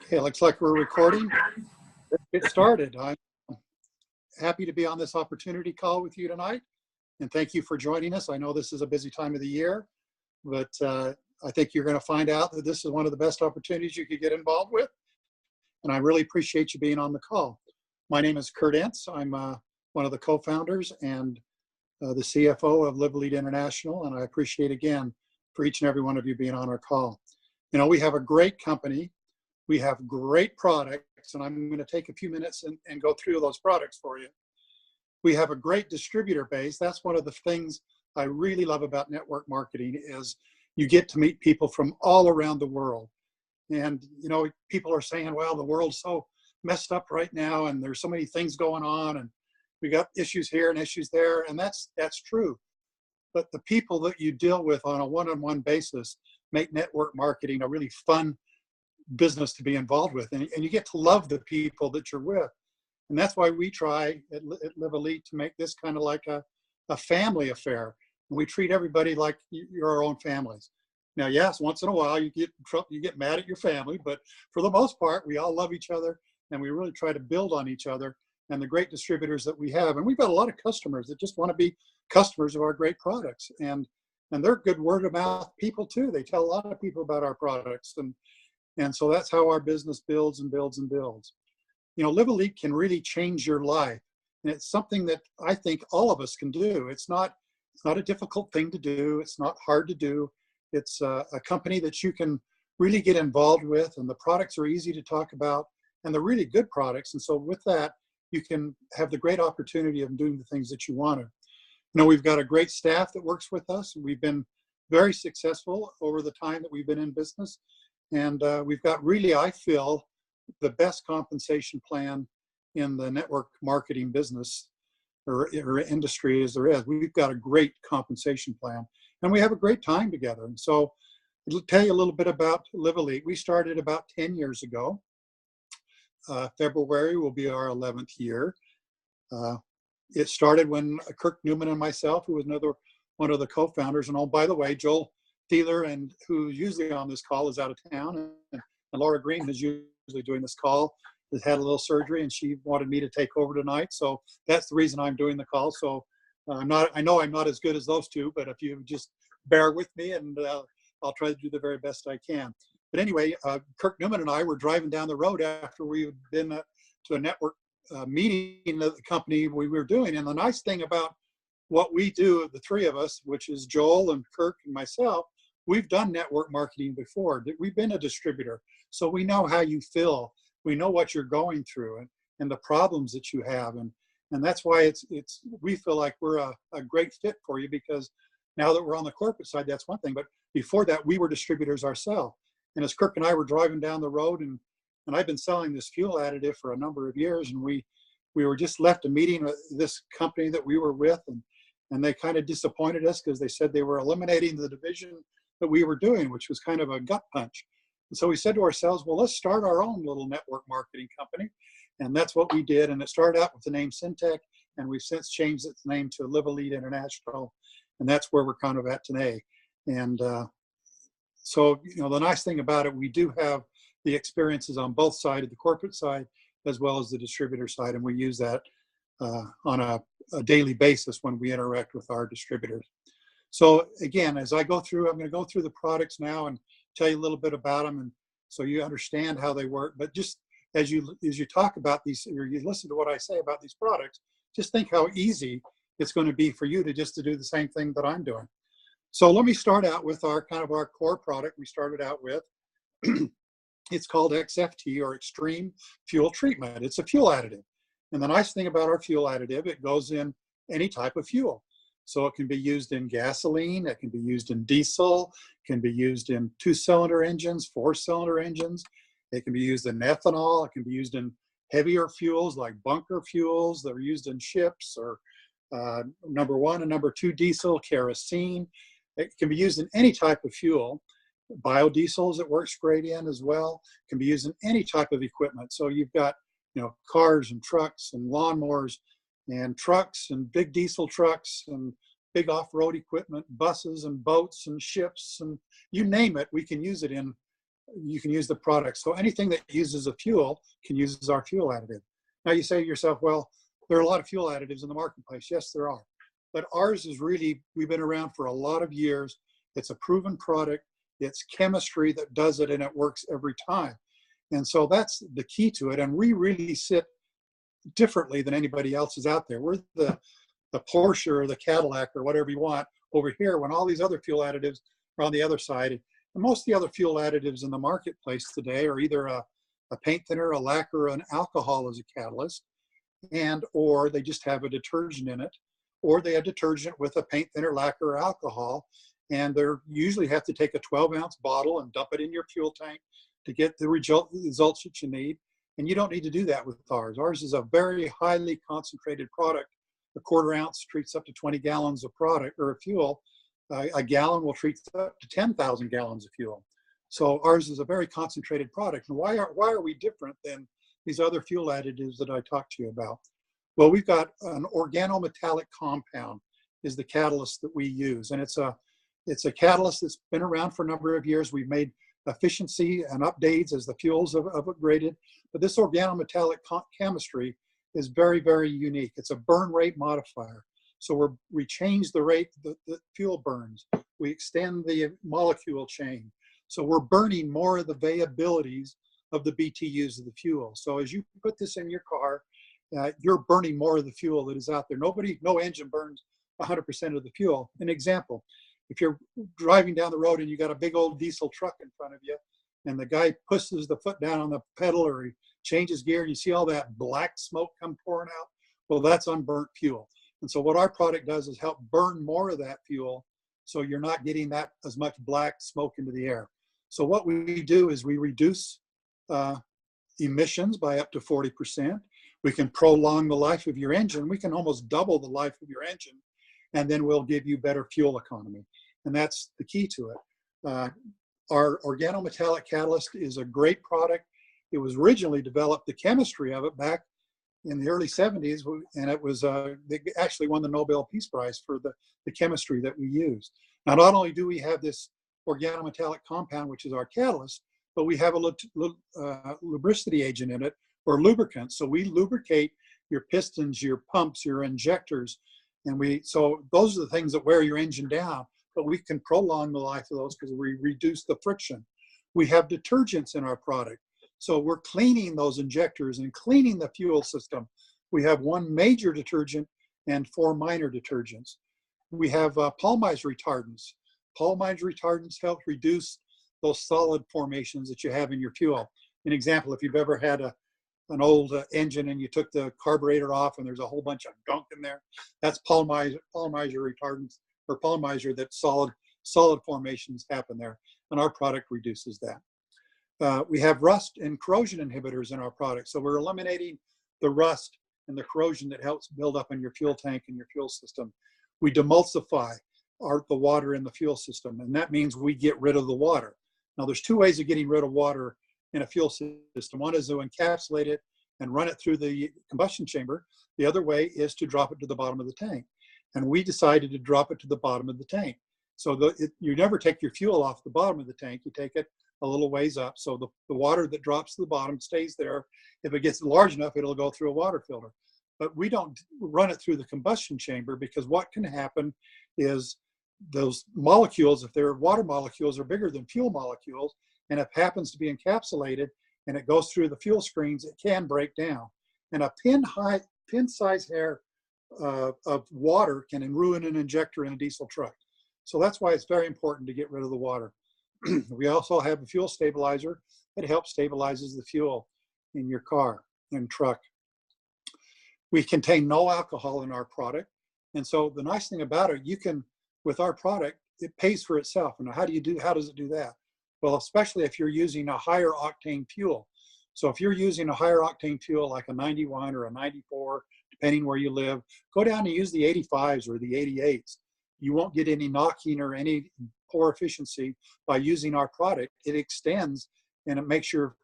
Okay, looks like we're recording. Let's get started. I'm happy to be on this opportunity call with you tonight, and thank you for joining us. I know this is a busy time of the year, but I think you're going to find out that this is one of the best opportunities you could get involved with, and I really appreciate you being on the call. My name is Curt Ence. I'm one of the co-founders and the CFO of Livelite International, and I appreciate again for each and every one of you being on our call. You know, we have a great company. We have great products, and I'm going to take a few minutes and go through those products for you. We have a great distributor base. That's one of the things I really love about network marketing is you get to meet people from all around the world. And, you know, people are saying, well, the world's so messed up right now, and there's so many things going on, and we got issues here and issues there, and that's true. But the people that you deal with on a one-on-one basis make network marketing a really fun business to be involved with, and you get to love the people that you're with. And that's why we try at Livelite to make this kind of like a family affair. And we treat everybody like you're our own families. Now, yes, once in a while you get mad at your family, but for the most part, we all love each other, and we really try to build on each other and the great distributors that we have. And we've got a lot of customers that just want to be customers of our great products, and they're good word of mouth people too. They tell a lot of people about our products, and so that's how our business builds and builds and builds. You know, Livelite can really change your life. And it's something that I think all of us can do. It's not a difficult thing to do. It's not hard to do. It's a company that you can really get involved with, and the products are easy to talk about, and they're really good products. And so with that, you can have the great opportunity of doing the things that you want to. You know, we've got a great staff that works with us. We've been very successful over the time that we've been in business. And we've got really, I feel, the best compensation plan in the network marketing business or industry as there is. We've got a great compensation plan, and we have a great time together. And so I'll tell you a little bit about Livelite. We started about 10 years ago. February will be our 11th year. It started when Curt Newman and myself, who was another one of the co-founders, and oh, by the way, Joel Thieler, and who's usually on this call, is out of town, and Laura Green, who's usually doing this call, has had a little surgery, and she wanted me to take over tonight. So that's the reason I'm doing the call. So I know I'm not as good as those two, but if you just bear with me, and I'll try to do the very best I can. But anyway, Curt Newman and I were driving down the road after we had been to a network meeting of the company we were doing. And the nice thing about what we do, the three of us, which is Joel and Curt and myself, we've done network marketing before. We've been a distributor, so we know how you feel. We know what you're going through and the problems that you have, and that's why we feel like we're a great fit for you, because now that we're on the corporate side, that's one thing. But before that, we were distributors ourselves. And as Kirk and I were driving down the road, and I've been selling this fuel additive for a number of years, and we were just left a meeting with this company that we were with, and they kind of disappointed us because they said they were eliminating the division that we were doing, which was kind of a gut punch. And so we said to ourselves, well, let's start our own little network marketing company. And that's what we did. And it started out with the name Syntec, and we've since changed its name to Livelite International. And that's where we're kind of at today. And so, you know, the nice thing about it, we do have the experiences on both sides, of the corporate side as well as the distributor side. And we use that on a daily basis when we interact with our distributors. So again, as I go through, I'm going to go through the products now and tell you a little bit about them, and so you understand how they work. But just as you talk about these, or you listen to what I say about these products, just think how easy it's going to be for you to do the same thing that I'm doing. So let me start out with our core product we started out with. It's called XFT, or Extreme Fuel Treatment. It's a fuel additive. And the nice thing about our fuel additive, it goes in any type of fuel. So it can be used in gasoline, it can be used in diesel, it can be used in 2-cylinder engines, 4-cylinder engines. It can be used in ethanol, it can be used in heavier fuels like bunker fuels that are used in ships, or number 1 and number 2 diesel, kerosene. It can be used in any type of fuel. Biodiesels it works great in as well. It can be used in any type of equipment. So you've got, you know, cars and trucks and lawnmowers and trucks and big diesel trucks and big off-road equipment, buses and boats and ships, and you name it, we can use it in you can use the product. So anything that uses a fuel can use our fuel additive. Now you say to yourself, well, there are a lot of fuel additives in the marketplace. Yes, there are. But ours is really, we've been around for a lot of years. It's a proven product. It's chemistry that does it, and it works every time. And so that's the key to it. And we really sit differently than anybody else is out there. We're the Porsche or the Cadillac or whatever you want over here, when all these other fuel additives are on the other side. And most of the other fuel additives in the marketplace today are either a paint thinner, a lacquer, an alcohol as a catalyst, and or they just have a detergent in it, or they have detergent with a paint thinner, lacquer, or alcohol, and they usually have to take a 12-ounce bottle and dump it in your fuel tank to get the results that you need. And you don't need to do that with ours. Ours is a very highly concentrated product. A quarter ounce treats up to 20 gallons of product or fuel. A gallon will treat up to 10,000 gallons of fuel. So ours is a very concentrated product. And why are we different than these other fuel additives that I talked to you about? Well, we've got an organometallic compound is the catalyst that we use. And it's a catalyst that's been around for a number of years. We've made efficiency and updates as the fuels have upgraded. But this organometallic chemistry is very, very unique. It's a burn rate modifier. So we change the rate that the fuel burns. We extend the molecule chain. So we're burning more of the variabilities of the BTUs of the fuel. So as you put this in your car, you're burning more of the fuel that is out there. No engine burns 100% of the fuel. An example, if you're driving down the road and you got a big old diesel truck in front of you, and the guy pushes the foot down on the pedal or he changes gear, and you see all that black smoke come pouring out, well, that's unburnt fuel. And so what our product does is help burn more of that fuel, so you're not getting that as much black smoke into the air. So what we do is we reduce emissions by up to 40%. We can prolong the life of your engine. We can almost double the life of your engine, and then we'll give you better fuel economy. And that's the key to it. Our organometallic catalyst is a great product. It was originally developed, the chemistry of it, back in the early 70s, and it was they actually won the Nobel Peace Prize for the chemistry that we use. Now, not only do we have this organometallic compound, which is our catalyst, but we have a lubricity agent in it, or lubricant. So we lubricate your pistons, your pumps, your injectors, and so those are the things that wear your engine down, but we can prolong the life of those because we reduce the friction. We have detergents in our product. So we're cleaning those injectors and cleaning the fuel system. We have one major detergent and 4 minor detergents. We have polymer retardants. Polymer retardants help reduce those solid formations that you have in your fuel. An example, if you've ever had an old engine and you took the carburetor off and there's a whole bunch of gunk in there, that's polymer retardants, or polymer that solid formations happen there. And our product reduces that. We have rust and corrosion inhibitors in our product. So we're eliminating the rust and the corrosion that helps build up in your fuel tank and your fuel system. We demulsify the water in the fuel system, and that means we get rid of the water. Now, there's 2 ways of getting rid of water in a fuel system. One is to encapsulate it and run it through the combustion chamber. The other way is to drop it to the bottom of the tank. And we decided to drop it to the bottom of the tank. So you never take your fuel off the bottom of the tank. You take it a little ways up. So the water that drops to the bottom stays there. If it gets large enough, it'll go through a water filter. But we don't run it through the combustion chamber, because what can happen is those molecules, if they're water molecules, are bigger than fuel molecules. And if it happens to be encapsulated and it goes through the fuel screens, it can break down. And a pin-size hair of water can ruin an injector in a diesel truck. So that's why it's very important to get rid of the water. We also have a fuel stabilizer that helps stabilizes the fuel in your car and truck. We contain no alcohol in our product. And so the nice thing about it, with our product, it pays for itself. And how does it do that? Well, especially if you're using a higher octane fuel. So if you're using a higher octane fuel like a 91 or a 94, depending where you live, go down and use the 85s or the 88s. You won't get any knocking or any poor efficiency by using our product. It extends and it makes your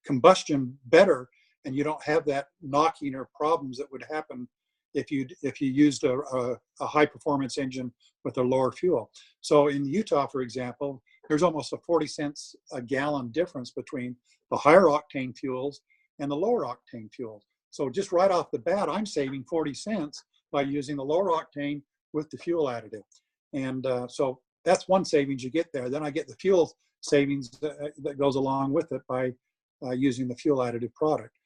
combustion better, and you don't have that knocking or problems that would happen if you used a high performance engine with a lower fuel. So in Utah, for example, there's almost a 40 cents a gallon difference between the higher octane fuels and the lower octane fuels. So just right off the bat, I'm saving 40 cents by using the lower octane with the fuel additive. And so that's one savings you get there. Then I get the fuel savings that goes along with it by using the fuel additive product.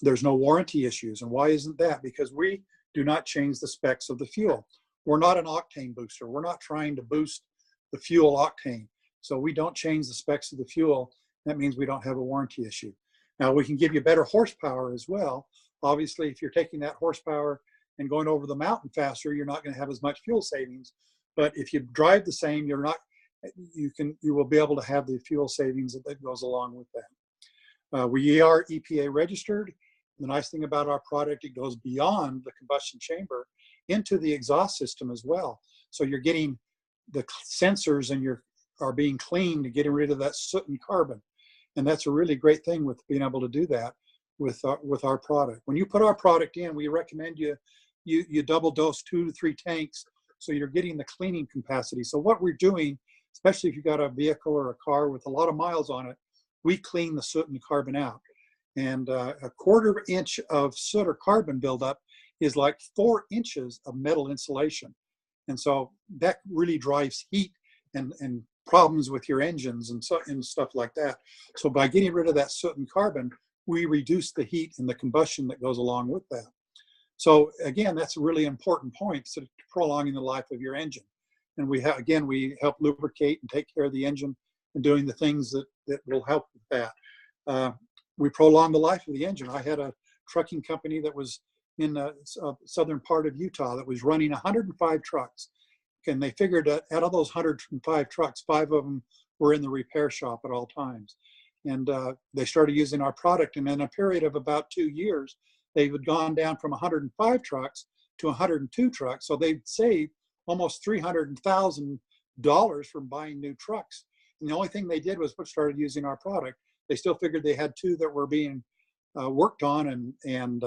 There's no warranty issues. And why isn't that? Because we do not change the specs of the fuel. We're not an octane booster. We're not trying to boost the fuel octane. So we don't change the specs of the fuel. That means we don't have a warranty issue. Now we can give you better horsepower as well. Obviously, if you're taking that horsepower and going over the mountain faster, you're not going to have as much fuel savings. But if you drive the same, you will be able to have the fuel savings that goes along with that. We are EPA registered. The nice thing about our product, it goes beyond the combustion chamber into the exhaust system as well. So you're getting the sensors and are being cleaned and getting rid of that soot and carbon. And that's a really great thing with being able to do that with our product. When you put our product in, we recommend you double dose 2 to 3 tanks, so you're getting the cleaning capacity. So what we're doing, especially if you've got a vehicle or a car with a lot of miles on it, we clean the soot and carbon out. And a 1/4 inch of soot or carbon buildup is like 4 inches of metal insulation. And so that really drives heat and problems with your engines and stuff like that. So by getting rid of that soot and carbon, we reduce the heat and the combustion that goes along with that. So again, that's a really important point, to prolonging the life of your engine. And we help lubricate and take care of the engine and doing the things that will help with that. We prolong the life of the engine. I had a trucking company that was in the southern part of Utah that was running 105 trucks. And they figured that out of those 105 trucks, 5 of them were in the repair shop at all times. And they started using our product. And in a period of about 2 years, they had gone down from 105 trucks to 102 trucks. So they'd saved almost $300,000 from buying new trucks. And the only thing they did was started using our product. They still figured they had 2 that were being worked on and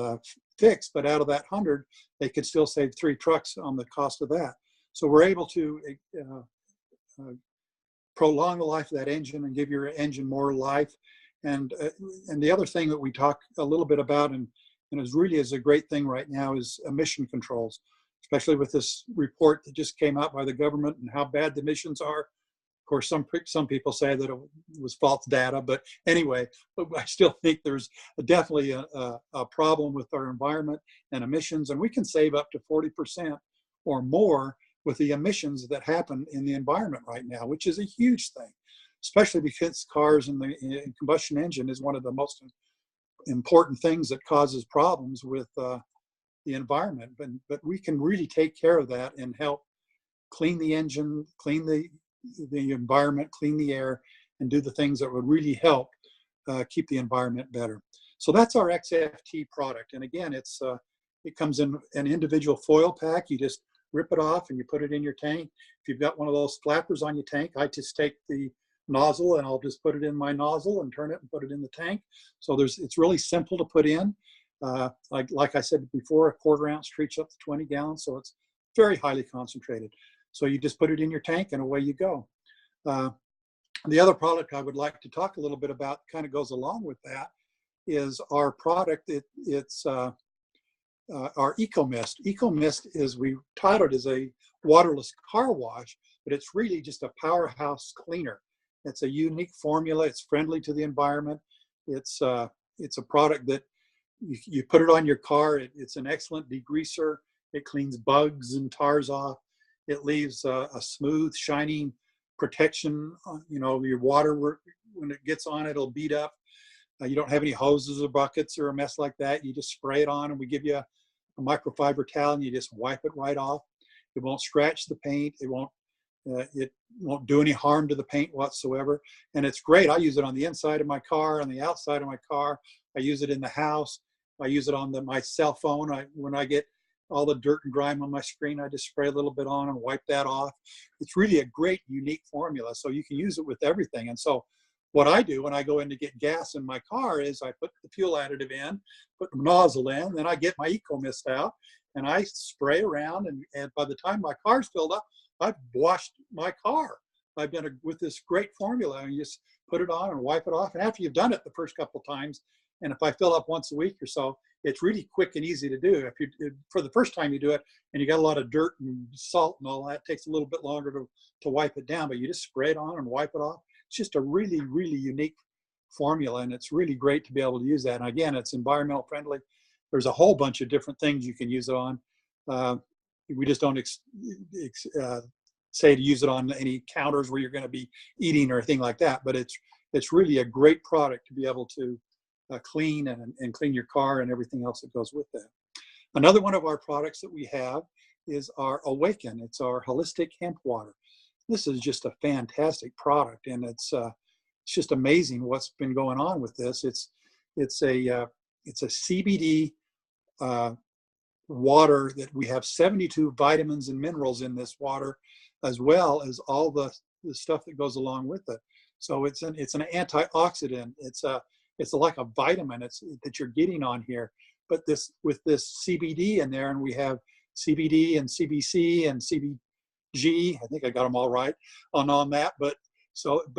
fixed, but out of that 100, they could still save 3 trucks on the cost of that. So we're able to prolong the life of that engine and give your engine more life. And the other thing that we talk a little bit about, and is a great thing right now, is emission controls, especially with this report that just came out by the government and how bad the emissions are. Of course, some people say that it was false data, but anyway, I still think there's definitely a problem with our environment and emissions, and we can save up to 40% or more with the emissions that happen in the environment right now, which is a huge thing, especially because cars and the combustion engine is one of the most important things that causes problems with the environment. But we can really take care of that and help clean the engine, clean the environment, clean the air, and do the things that would really help keep the environment better. So that's our XFT product. And again, it comes in an individual foil pack. You just rip it off and you put it in your tank. If you've got one of those flappers on your tank, I just take the nozzle and I'll just put it in my nozzle and turn it and put it in the tank. So it's really simple to put in. Like I said before, a 1/4 ounce treats up to 20 gallons. So it's very highly concentrated. So you just put it in your tank and away you go. The other product I would like to talk a little bit about, kind of goes along with that, is our product. It's our EcoMist. EcoMist is, we titled as a waterless car wash, but it's really just a powerhouse cleaner. It's a unique formula. It's friendly to the environment. It's a product that you put it on your car. It's an excellent degreaser. It cleans bugs and tars off. It leaves a smooth, shining protection. Your water, when it gets on it, it'll beat up. You don't have any hoses or buckets or a mess like that. You just spray it on, and we give you a microfiber towel, and you just wipe it right off. It won't scratch the paint. It won't do any harm to the paint whatsoever. And it's great. I use it on the inside of my car, on the outside of my car. I use it in the house. I use it on my cell phone. When I get all the dirt and grime on my screen, I just spray a little bit on and wipe that off. It's really a great, unique formula. So you can use it with everything. And so what I do when I go in to get gas in my car is I put the fuel additive in, put the nozzle in, then I get my EcoMist out and I spray around. And by the time my car's filled up, I've washed my car. I've done it with this great formula, and you just put it on and wipe it off. And after you've done it the first couple of times, and if I fill up once a week or so, it's really quick and easy to do. If you, for the first time you do it, and you got a lot of dirt and salt and all that, it takes a little bit longer to wipe it down, but you just spray it on and wipe it off. It's just a really, really unique formula, and it's really great to be able to use that. And again, it's environmental friendly. There's a whole bunch of different things you can use it on. We just don't say to use it on any counters where you're going to be eating or anything like that, but it's really a great product to be able to clean and clean your car and everything else that goes with that. Another one of our products that we have is our Awaken. It's our holistic hemp water. This is just a fantastic product, and it's just amazing what's been going on with this. It's a CBD water that we have 72 vitamins and minerals in this water, as well as all the stuff that goes along with it. So it's an antioxidant. It's like a vitamin that you're getting on here. But with this CBD in there, and we have CBD and CBC and CBG. I think I got them all right on that. But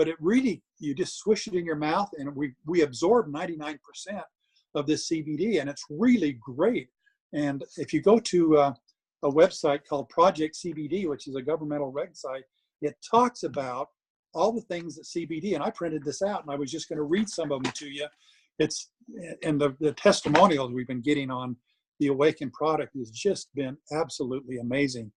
it really, you just swish it in your mouth, and we absorb 99% of this CBD, and it's really great. And if you go to a website called Project CBD, which is a governmental website, it talks about all the things that CBD, and I printed this out, and I was just going to read some of them to you. And the testimonials we've been getting on the Awaken product has just been absolutely amazing.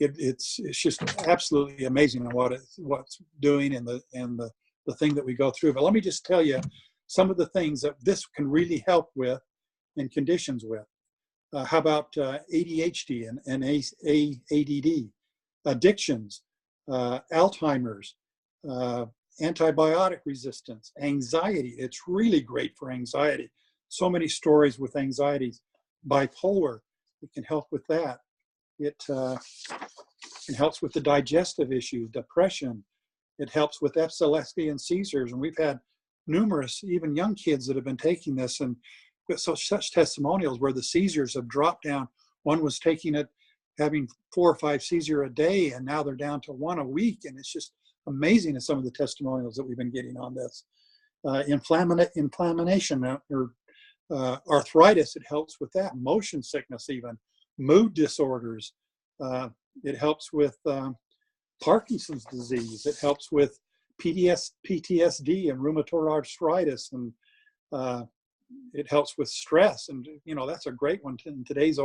It's just absolutely amazing on what's doing and the thing that we go through. But let me just tell you some of the things that this can really help with and conditions with. How about ADHD and ADD, addictions, Alzheimer's, antibiotic resistance, anxiety. It's really great for anxiety. So many stories with anxieties. Bipolar, it can help with that. It helps with the digestive issues, depression. It helps with epilepsy and seizures. And we've had numerous, even young kids that have been taking this, and such testimonials where the seizures have dropped down. One was taking it, having 4 or 5 seizures a day, and now they're down to 1 a week. And it's just amazing some of the testimonials that we've been getting on this. Inflammation or arthritis, it helps with that. Motion sickness, even mood disorders. It helps with Parkinson's disease. It helps with PTSD and rheumatoid arthritis, and it helps with stress. And that's a great one in today's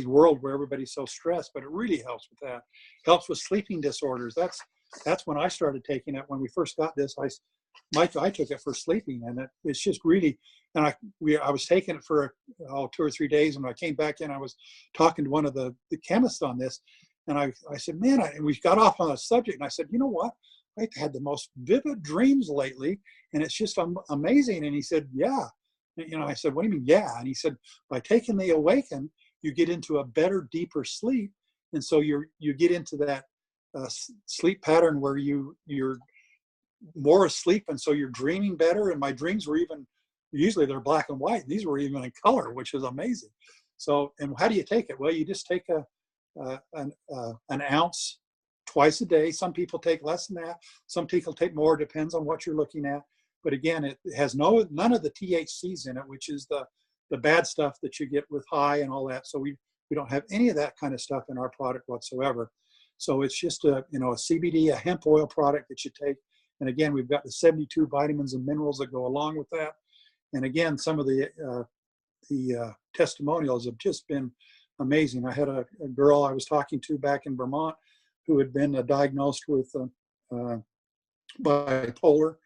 world where everybody's so stressed. But it really helps with that. Helps with sleeping disorders. That's when I started taking it. When we first got this, I took it for sleeping, and it's just really. And I was taking it for 2 or 3 days, and when I came back in, I was talking to one of the chemists on this, and I said, man, and we got off on a subject, and I said, you know what? I've had the most vivid dreams lately, and it's just amazing. And he said, yeah. I said, what do you mean, yeah? And he said, by taking the Awaken, you get into a better, deeper sleep, and so you get into that sleep pattern where you're more asleep, and so you're dreaming better. And my dreams were usually they're black and white. These were even in color, which is amazing. So, and how do you take it? Well, you just take an ounce twice a day. Some people take less than that. Some people take more. Depends on what you're looking at. But again, it has none of the THCs in it, which is the bad stuff that you get with high and all that. So we don't have any of that kind of stuff in our product whatsoever. So it's just a CBD, a hemp oil product that you take. And again, we've got the 72 vitamins and minerals that go along with that. And again, some of the testimonials have just been amazing. I had a girl I was talking to back in Vermont who had been diagnosed with bipolar,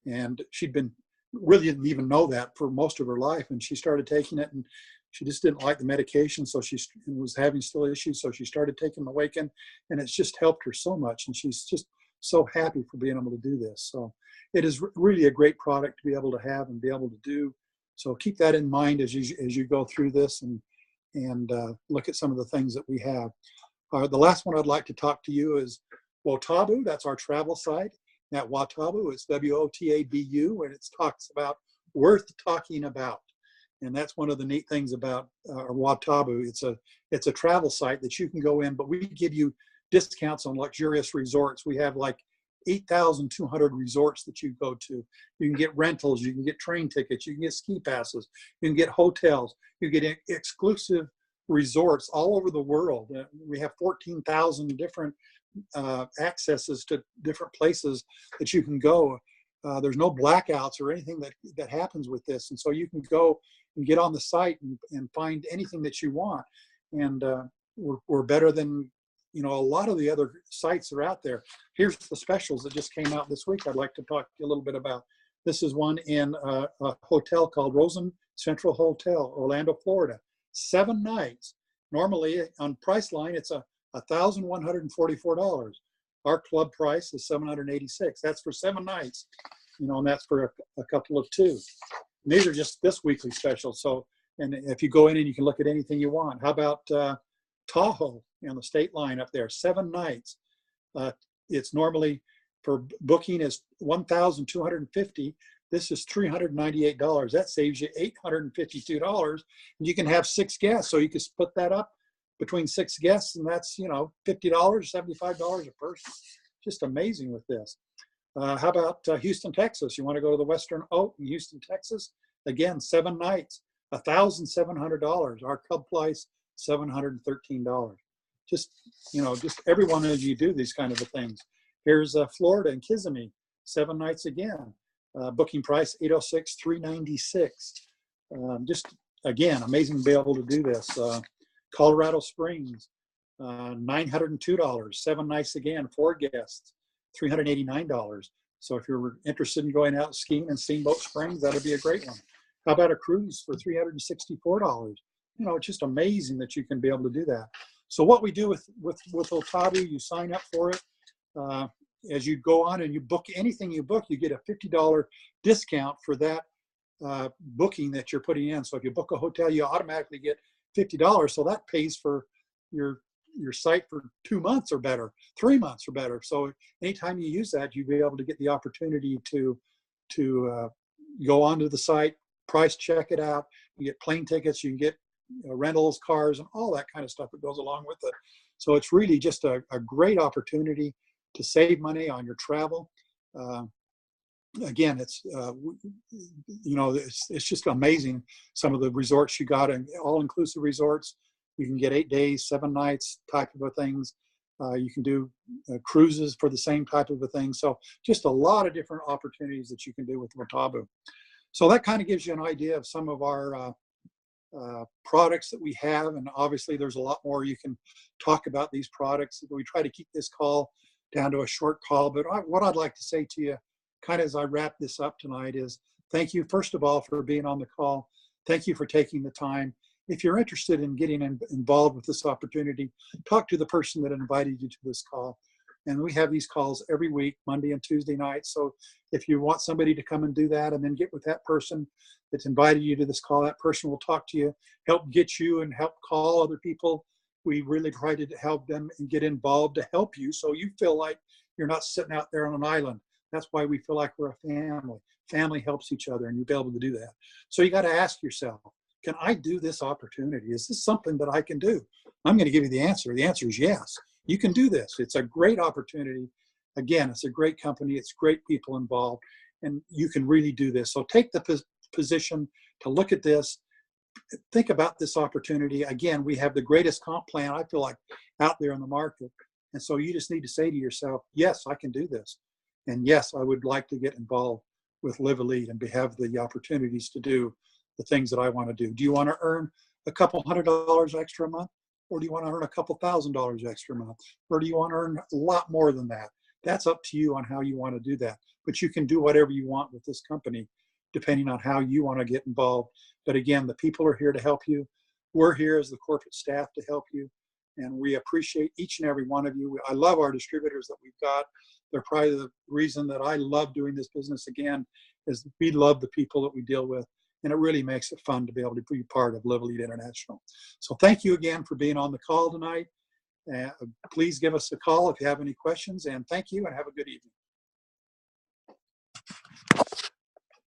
and she'd been really didn't even know that for most of her life. And she started taking it, and she just didn't like the medication, so she was having still issues. So she started taking Awaken, and it's just helped her so much. And she's just so happy for being able to do this. So it is really a great product to be able to have and be able to do. So keep that in mind as you go through this and look at some of the things that we have. The last one I'd like to talk to you is Wotabu. That's our travel site. That Wotabu, it's WOTABU, and it talks about worth talking about. And that's one of the neat things about our Wotabu. It's a travel site that you can go in, but we give you discounts on luxurious resorts. We have like 8,200 resorts that you go to. You can get rentals, you can get train tickets, you can get ski passes, you can get hotels, you get exclusive resorts all over the world. We have 14,000 different accesses to different places that you can go. There's no blackouts or anything that happens with this. And so you can go and get on the site and find anything that you want. And we're better than, a lot of the other sites that are out there. Here's the specials that just came out this week I'd like to talk to you a little bit about. This is one in a hotel called Rosen Central Hotel, Orlando, Florida. 7 nights. Normally on Priceline, it's $1,144. Our club price is $786. That's for 7 nights, and that's for a couple of 2. And these are just this weekly special. So, and if you go in and you can look at anything you want. How about Tahoe on the state line up there? 7 nights. It's normally for booking is $1,250. This is $398. That saves you $852. And you can have 6 guests, so you can split that up between 6 guests, and that's $50, $75 a person. Just amazing with this. How about Houston, Texas? You want to go to the Western Oak in Houston, Texas? Again, 7 nights, $1,700. Our club price, $713. Just everyone as you do these kind of things. Here's Florida and Kissimmee, 7 nights again. Booking price $806, $396. Just again, amazing to be able to do this. Colorado Springs, $902, 7 nights again, 4 guests, $389. So if you're interested in going out skiing in Steamboat Springs, that'd be a great one. How about a cruise for $364? It's just amazing that you can be able to do that. So what we do with Otabu, you sign up for it. As you go on and you book anything you book, you get a $50 discount for that booking that you're putting in. So if you book a hotel, you automatically get $50. So that pays for your site for 2 months or better, 3 months or better. So anytime you use that, you'll be able to get the opportunity to go onto the site, price check it out. You get plane tickets, you can get rentals, cars, and all that kind of stuff that goes along with it. So it's really just a great opportunity to save money on your travel. Again, it's just amazing. Some of the resorts you got, and all-inclusive resorts, you can get 8 days, 7 nights type of things. You can do cruises for the same type of a thing. So just a lot of different opportunities that you can do with Otabu. So that kind of gives you an idea of some of our products that we have. And obviously there's a lot more you can talk about these products. We try to keep this call down to a short call. But what I'd like to say to you, kind of as I wrap this up tonight, is thank you, first of all, for being on the call. Thank you for taking the time. If you're interested in getting involved with this opportunity, talk to the person that invited you to this call. And we have these calls every week, Monday and Tuesday nights. So if you want somebody to come and do that and then get with that person that's invited you to this call, that person will talk to you, help get you and help call other people. We really try to help them and get involved to help you, so you feel like you're not sitting out there on an island. That's why we feel like we're a family. Family helps each other, and you'll be able to do that. So you got to ask yourself, can I do this opportunity? Is this something that I can do? I'm going to give you the answer. The answer is yes. You can do this. It's a great opportunity. Again, it's a great company. It's great people involved, and you can really do this. So take the position to look at this. Think about this opportunity. Again, we have the greatest comp plan, I feel like, out there in the market. And so you just need to say to yourself, yes, I can do this. And yes, I would like to get involved with Livelite and have the opportunities to do the things that I want to do. Do you want to earn a couple $100 extra a month? Or do you want to earn a couple $1,000 extra a month? Or do you want to earn a lot more than that? That's up to you on how you want to do that. But you can do whatever you want with this company, depending on how you want to get involved. But again, the people are here to help you. We're here as the corporate staff to help you. And we appreciate each and every one of you. I love our distributors that we've got. They're probably the reason that I love doing this business again, is we love the people that we deal with. And it really makes it fun to be able to be part of Livelite International. So thank you again for being on the call tonight. Please give us a call if you have any questions. And thank you, and have a good evening.